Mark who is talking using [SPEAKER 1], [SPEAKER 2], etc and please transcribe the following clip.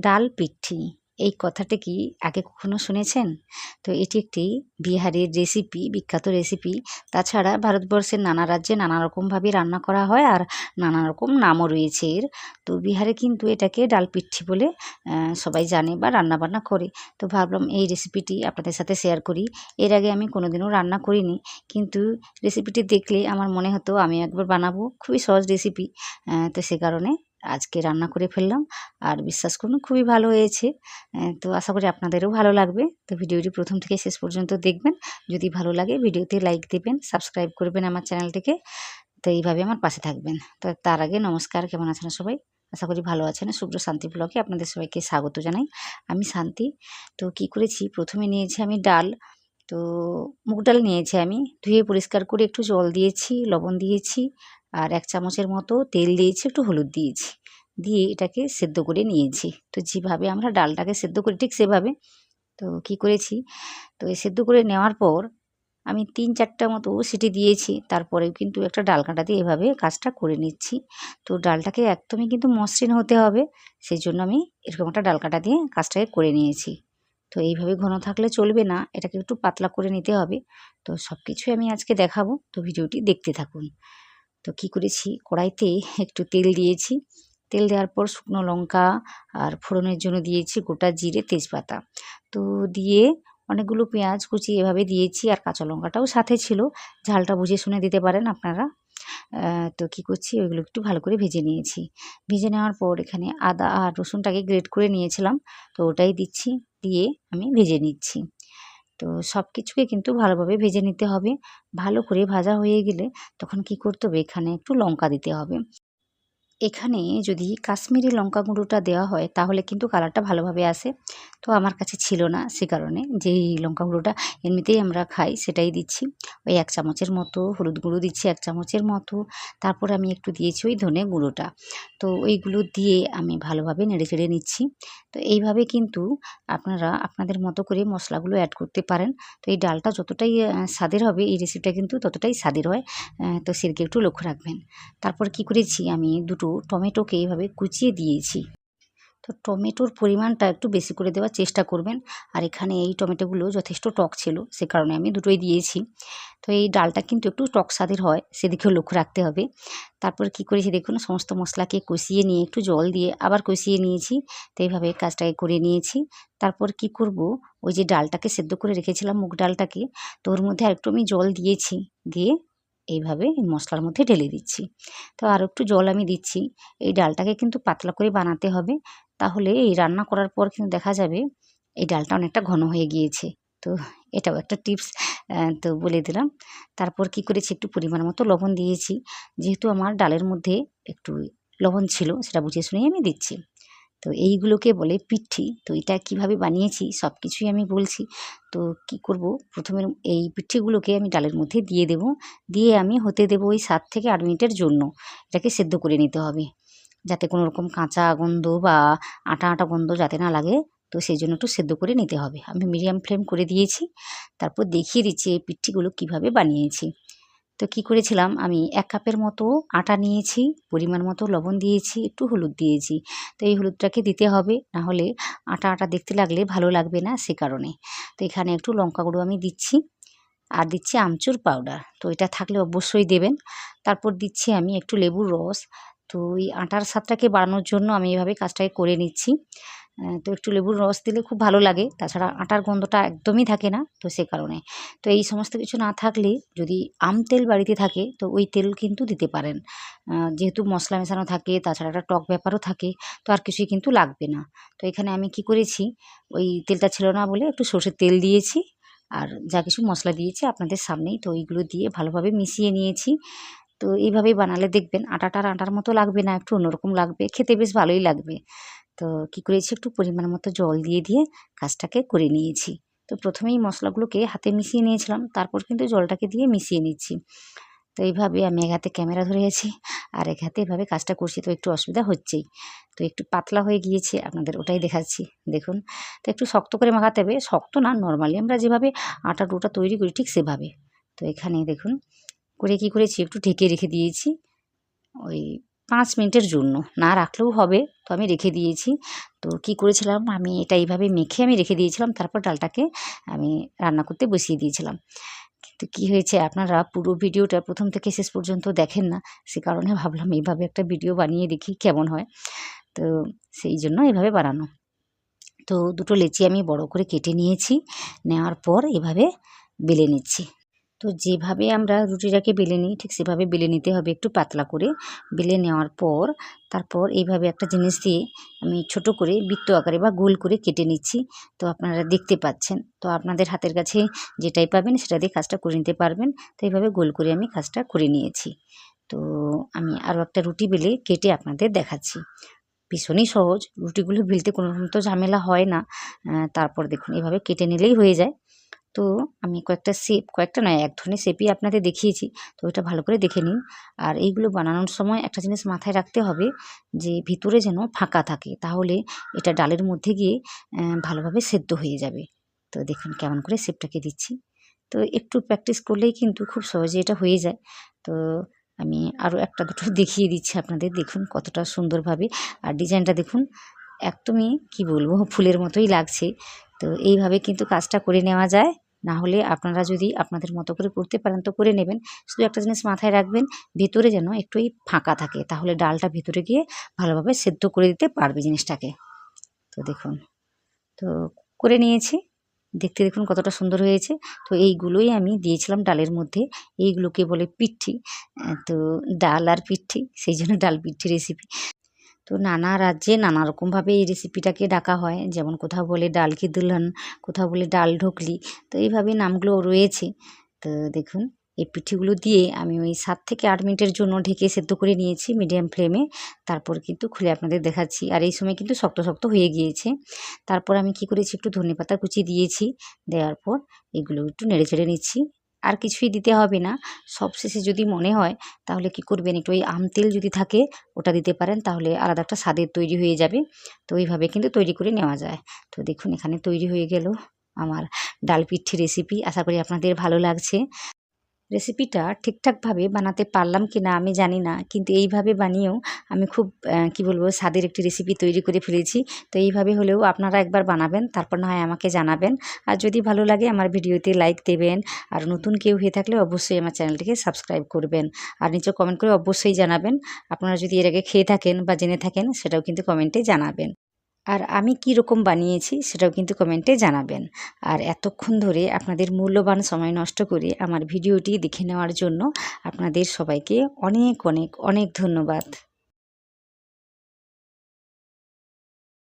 [SPEAKER 1] ডাল পিঠি এই কথাটা কি আগে কখনো শুনেছেন? তো এটি একটি বিহারের রেসিপি, বিখ্যাত রেসিপি। তাছাড়া ভারতবর্ষের নানা রাজ্যে নানা রকমভাবে রান্না করা হয় আর নানা রকম নামও রয়েছে এর। তো বিহারে কিন্তু এটাকে ডাল পিঠি বলে সবাই জানে বা রান্নাবান্না করে। তো ভাবলাম এই রেসিপিটি আপনাদের সাথে শেয়ার করি। এর আগে আমি কোনোদিনও রান্না করিনি, কিন্তু রেসিপিটি দেখলে আমার মনে হতো আমিও একবার বানাবো। খুবই সহজ রেসিপি। তো সে কারণে আজকে রান্না করে ফেললাম। আর বিশ্বাস করুন খুবই ভালো হয়েছে। তো আশা করি আপনাদেরও ভালো লাগবে। তো ভিডিওটি প্রথম থেকে শেষ পর্যন্ত দেখবেন। যদি ভালো লাগে ভিডিওতে লাইক দিবেন, সাবস্ক্রাইব করবেন আমার চ্যানেলটিকে। তো এইভাবে আমার পাশে থাকবেন। তো তার আগে নমস্কার, কেমন আছেন সবাই? আশা করি ভালো আছেন। শুভ্র শান্তি ব্লগে আপনাদের সবাইকে স্বাগত জানাই। আমি শান্তি। তো কি করেছি, প্রথমে নিয়েছি আমি ডাল। তো মুগ ডাল নিয়েছি আমি। ধুয়ে পরিষ্কার করে একটু জল দিয়েছি, লবণ দিয়েছি আর ১ চামচের মতো তেল দিয়েছি, একটু হলুদ দিয়েছি। দিয়ে এটাকে সেদ্ধ করে নিয়েছি। তো যেভাবে আমরা ডালটাকে সেদ্ধ করি ঠিক সেভাবে। তো কি করেছি, তো এই সেদ্ধ করে নেওয়ার পর আমি ৩-৪টা মতো সিটি দিয়েছি। তারপরেও কিন্তু একটা ডাল কাঁটা দিয়ে এভাবে কাজটা করে নিচ্ছি। তো ডালটাকে একদমই কিন্তু মসৃণ হতে হবে। সেইজন্য আমি এরকম একটা ডাল কাঁটা দিয়ে কাজটাকে করে নিয়েছি। তো এইভাবে ঘন থাকলে চলবে না, এটাকে একটু পাতলা করে নিতে হবে। তো সবকিছুই আমি আজকে দেখাবো। তো ভিডিওটি দেখতে থাকুন। তো কি করেছি, কড়াইতে একটু তেল দিয়েছি। তেল দেওয়ার পর শুকনো লঙ্কা আর ফোড়নের জন্য দিয়েছি গোটা জিরে, তেজপাতা। তো দিয়ে অনেকগুলো পেঁয়াজ কুচি এভাবে দিয়েছি আর কাঁচা লঙ্কাটাও সাথে ছিল। ঝালটা বুঝে শুনে দিতে পারেন আপনারা। তো কি করছি, ওইগুলো একটু ভালো করে ভেজে নিয়েছি। ভেজে নেওয়ার পর এখানে আদা আর রসুনটাকে গ্রেট করে নিয়েছিলাম। তো ওটাই দিচ্ছি, দিয়ে আমি ভেজে নিচ্ছি। তো সব কিছুকে কিন্তু ভালোভাবে ভেজে নিতে হবে। ভালো করে ভাজা হয়ে গেলে তখন কি করতে হবে, এখানে একটু লঙ্কা দিতে হবে। এখানে যদি কাশ্মীরি লঙ্কা গুঁড়োটা দেওয়া হয় তাহলে কিন্তু কালারটা ভালোভাবে আসে। তো আমার কাছে ছিল না, সে কারণে যেই লঙ্কা গুঁড়োটা এমনিতেই আমরা খাই সেটাই দিচ্ছি। ওই ১ চামচের মতো হলুদ গুঁড়ো দিচ্ছি, ১ চামচের মতো। তারপর আমি একটু দিয়েছি ওই ধনে গুঁড়োটা। তো ওইগুলো দিয়ে আমি ভালোভাবে নেড়েচেড়ে নিচ্ছি। তো এইভাবে কিন্তু আপনারা আপনাদের মতো করে মশলাগুলো অ্যাড করতে পারেন। তো এই ডালটা যতটাই স্বাদের হবে এই রেসিপিটা কিন্তু ততটাই স্বাদের হয়। তো সেদিকে একটু লক্ষ্য রাখবেন। তারপর কি করেছি, আমি দুটো টমেটোকে এভাবে কুচিয়ে দিয়েছি। তো টমেটোর পরিমাণটা একটু বেশি করে দেওয়ার চেষ্টা করবেন। আর এখানে এই টমেটোগুলো যথেষ্ট টক ছিল, সে কারণে আমি দুটোই দিয়েছি। তো এই ডালটা কিন্তু একটু টক স্বাদের হয়, সেদিকেও লক্ষ্য রাখতে হবে। তারপর কি করেছি দেখুন, সমস্ত মশলাকে কষিয়ে নিয়ে একটু জল দিয়ে আবার কষিয়ে নিয়েছি। তো এইভাবে কাজটাকে করে নিয়েছি। তারপর কি করব, ওই যে ডালটাকে সেদ্ধ করে রেখেছিলাম মুগ ডালটাকে, তো ওর মধ্যে আরেকটু আমি জল দিয়েছি। দিয়ে এইভাবে এই মশলার মধ্যে ঢেলে দিচ্ছি। তো আরও একটু জল আমি দিচ্ছি। এই ডালটাকে কিন্তু পাতলা করে বানাতে হবে। তাহলে এই রান্না করার পর কিন্তু দেখা যাবে এই ডালটা অনেকটা ঘন হয়ে গিয়েছে। তো এটাও একটা টিপস তো বলে দিলাম। তারপর কি করেছি, একটু পরিমাণ মতো লবণ দিয়েছি। যেহেতু আমার ডালের মধ্যে একটু লবণ ছিল সেটা বুঝে শুনেই আমি দিচ্ছি। তো এইগুলোকে বলে পিঠি। তো এটা কিভাবে বানিয়েছি সব কিছুই আমি বলছি। তো কি করব, প্রথমে এই পিঠিগুলোকে আমি ডালের মধ্যে দিয়ে দেব। দিয়ে আমি হতে দেব ওই ৭ থেকে ৮ মিনিটের জন্য। এটাকে সেদ্ধ করে নিতে হবে, যাতে কোনো রকম কাঁচা গন্ধ বা আটা, আটা গন্ধ যাতে না লাগে। তো সেইজন্য একটু সেদ্ধ করে নিতে হবে। আমি মিডিয়াম ফ্লেম করে দিয়েছি। তারপর দেখিয়ে দিচ্ছি এই পিঠিগুলো কিভাবে বানিয়েছি। তো কি করেছিলাম, আমি ১ কাপের মতো আটা নিয়েছি, পরিমাণ মতো লবণ দিয়েছি, একটু হলুদ দিয়েছি। তো এই হলুদটাকে দিতে হবে, না হলে আটা, আটা দেখতে লাগলে ভালো লাগবে না, সে কারণে। তো এখানে একটু লঙ্কা গুঁড়ো আমি দিচ্ছি আর দিচ্ছি আমচুর পাউডার। তো এটা থাকলে অবশ্যই দেবেন। তারপর দিচ্ছি আমি একটু লেবুর রস। তো এই আটার স্বাদটাকে বাড়ানোর জন্য আমি এভাবে কাজটাকে করে নিচ্ছি। তো একটু লেবুর রস দিলে খুব ভালো লাগে। তাছাড়া আটার গন্ধটা একদমই থাকে না, তো সে কারণে। তো এই সমস্ত কিছু না থাকলে যদি আম তেল বাড়িতে থাকে তো ওই তেল কিন্তু দিতে পারেন। যেহেতু মশলা মেশানো থাকে, তাছাড়া একটা টক ব্যাপারও থাকে, তো আর কিছুই কিন্তু লাগবে না। তো এখানে আমি কি করেছি, ওই তেলটা ছিল না বলে একটু সর্ষের তেল দিয়েছি। আর যা কিছু মশলা দিয়েছি আপনাদের সামনেই, তো ওইগুলো দিয়ে ভালোভাবে মিশিয়ে নিয়েছি। তো এইভাবেই বানালে দেখবেন আটাটা আর আটার মতো লাগবে না, একটু অন্যরকম লাগবে, খেতে বেশ ভালোই লাগবে। তো কি করেছি, একটু পরিমাণ মতো জল দিয়ে কাজটাকে করে নিয়েছি। তো প্রথমেই মশলাগুলোকে হাতে মিশিয়ে নিয়েছিলাম, তারপর কিন্তু জলটাকে দিয়ে মিশিয়ে নিচ্ছি। তো এইভাবে আমি এক হাতে ক্যামেরা ধরে আছি আর এক হাতে এভাবে কাজটা করছি, তো একটু অসুবিধা হচ্ছেই। তো একটু পাতলা হয়ে গিয়েছে, আপনাদের ওটাই দেখাচ্ছি। দেখুন, তো একটু শক্ত করে মাখাতে হবে, শক্ত না, নরমালি আমরা যেভাবে আটার ডোটা তৈরি করি ঠিক সেভাবে। তো এখানে দেখুন করে কি করেছি, একটু ঢেকে রেখে দিয়েছি ওই 5 মিনিটের জন্য, না রাখলেও হবে, তো আমি রেখে দিয়েছি। তো কি করেছিলাম, আমি এটা এইভাবে মেখে আমি রেখে দিয়েছিলাম, তারপর ডালটাকে আমি রান্না করতে বসিয়ে দিয়েছিলাম। কিন্তু কি হয়েছে, আপনারা পুরো ভিডিওটা প্রথম থেকে শেষ পর্যন্ত দেখেন না, সে কারণে ভাবলাম এইভাবে একটা ভিডিও বানিয়ে দেখি কেমন হয়। তো সেই জন্য এভাবে বানানো। তো দুটো লেচি আমি বড় করে কেটে নিয়েছি, নেওয়ার পর এভাবে বেলে নিচ্ছি। তো যেভাবে আমরা রুটিটাকে বেলে নিই ঠিক সেভাবে বেলে নিতে হবে, একটু পাতলা করে বেলে নেওয়ার পর তারপর এইভাবে একটা জিনিস দিয়ে আমি ছোট করে বৃত্ত আকারে বা গোল করে কেটে নিচ্ছি। তো আপনারা দেখতে পাচ্ছেন, তো আপনাদের হাতের কাছে যেটাই পাবেন সেটা দিয়ে কাজটা করে নিতে পারবেন। তো এইভাবে গোল করে আমি কাজটা করে নিয়েছি। তো আমি আরও একটা রুটি বেলে কেটে আপনাদের দেখাচ্ছি। ভীষণই সহজ, রুটিগুলো বেলতে কোনো রকম তো ঝামেলা হয় না। তারপর দেখুন এভাবে কেটে নিলেই হয়ে যায়। তো আমি কয়েকটা নয়, এক ধরনের শেপই আপনাদের দেখিয়েছি। তো ওইটা ভালো করে দেখে নিন। আর এইগুলো বানানোর সময় একটা জিনিস মাথায় রাখতে হবে যে ভিতরে যেন ফাঁকা থাকে, তাহলে এটা ডালের মধ্যে গিয়ে ভালোভাবে সেদ্ধ হয়ে যাবে। তো দেখুন কেমন করে শেপটাকে দিচ্ছি। তো একটু প্র্যাকটিস করলেই কিন্তু খুব সহজে এটা হয়ে যায়। তো আমি আরও একটা দুটো দেখিয়ে দিচ্ছি আপনাদের, দেখুন কতটা সুন্দরভাবে। আর ডিজাইনটা দেখুন, একদমই কি বলবো, ফুলের মতোই লাগছে। তো এইভাবে কিন্তু কাজটা করে নেওয়া যায়। না হলে আপনারা যদি আপনাদের মতো করে করতে পারেন তো করে নেবেন। শুধু একটা জিনিস মাথায় রাখবেন, ভেতরে যেন একটুই ফাঁকা থাকে, তাহলে ডালটা ভেতরে গিয়ে ভালোভাবে সেদ্ধ করে দিতে পারবে জিনিসটাকে। তো দেখুন, তো করে নিয়েছি। দেখতে দেখুন কতটা সুন্দর হয়েছে। তো এইগুলোই আমি দিয়েছিলাম ডালের মধ্যে। এইগুলোকে বলে পিঠি। তো ডাল আর পিঠি, সেই জন্য ডাল পিঠি রেসিপি। তো নানা রাজ্যে নানা রকমভাবে এই রেসিপিটাকে ডাকা হয়। যেমন কোথাও বলে ডাল কি দুলহন, কোথাও বলে ডাল ঢোকলি। তো এইভাবে নামগুলো রয়েছে। তো দেখুন এই পিঠিগুলো দিয়ে আমি ওই 7 থেকে 8 মিনিটের জন্য ঢেকে সেদ্ধ করে নিয়েছি মিডিয়াম ফ্লেমে। তারপর কিন্তু খুলে আপনাদের দেখাচ্ছি। আর এই সময় কিন্তু শক্ত, শক্ত হয়ে গিয়েছে। তারপর আমি কি করেছি, একটু ধনেপাতা কুচি দিয়েছি। দেওয়ার পর এগুলো একটু নেড়েচেড়ে নিচ্ছি। আর কিছুই দিতে হবে না। সবশেষে যদি মনে হয় তাহলে কি করবেন, একটু ওই আম তেল যদি থাকে ওটা দিতে পারেন, তাহলে আলাদা একটা স্বাদের তৈরি হয়ে যাবে। তো এইভাবে কিন্তু তৈরি করে নেওয়া যায়। তো দেখুন এখানে তৈরি হয়ে গেল আমার ডাল পিঠি রেসিপি। আশা করি আপনাদের ভালো লাগছে। রেসিপিটা ঠিকঠাকভাবে বানাতে পারলাম কি না আমি জানি না, কিন্তু এইভাবে বানিয়েও আমি খুব কি বলবো, স্বাদের একটি রেসিপি তৈরি করে ফেলেছি। তো এইভাবে হলেও আপনারা একবার বানাবেন, তারপর না হয় আমাকে জানাবেন। আর যদি ভালো লাগে আমার ভিডিওতে লাইক দেবেন। আর নতুন কেউ হয়ে থাকলে অবশ্যই আমার চ্যানেলটিকে সাবস্ক্রাইব করবেন। আর নিচে কমেন্ট করে অবশ্যই জানাবেন আপনারা যদি এর আগে খেয়ে থাকেন বা জেনে থাকেন, সেটাও কিন্তু কমেন্টে জানাবেন। আর আমি কি রকম বানিয়েছি সেটাও কিন্তু কমেন্টে জানাবেন। আর এতক্ষণ ধরে আপনাদের মূল্যবান সময় নষ্ট করে আমার ভিডিওটি দেখে নেওয়ার জন্য আপনাদের সবাইকে অনেক অনেক অনেক ধন্যবাদ।